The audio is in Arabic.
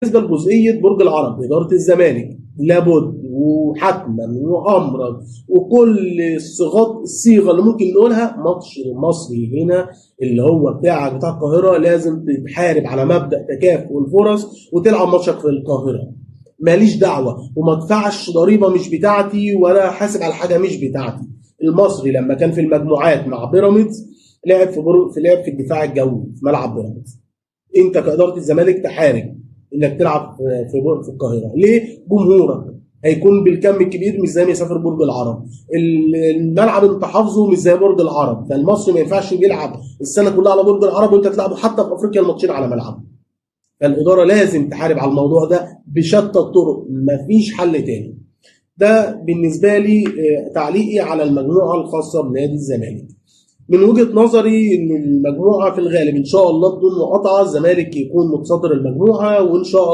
بالنسبه لجزئيه برج العرب، اداره الزمالك لابد وحتما وامرا وكل الصيغه اللي ممكن نقولها، ماتش المصري هنا اللي هو بتاع القاهره لازم تحارب على مبدا تكافؤ الفرص وتلعب ماتشك في القاهره. ماليش دعوه وما ادفعش ضريبه مش بتاعتي ولا حاسب على حاجه مش بتاعتي. المصري لما كان في المجموعات مع بيراميدز لعب لعب في الدفاع الجوي في ملعب بيراميدز. انت كاداره الزمالك تحارب انك تلعب في القاهره. ليه؟ جمهورك هيكون بالكم الكبير مش زي ما يسافر برج العرب. الملعب انت حافظه مش زي برج العرب، فالمصري ما ينفعش يلعب السنه كلها على برج العرب وانت تلعبه حتى في افريقيا الماتشين على ملعبه. فالاداره لازم تحارب على الموضوع ده بشتى الطرق، مفيش حل تاني. ده بالنسبه لي تعليقي على المجموعه الخاصه بنادي الزمالك. من وجهه نظري ان المجموعه في الغالب ان شاء الله بدون مقاطعه الزمالك يكون متصدر المجموعه، وان شاء الله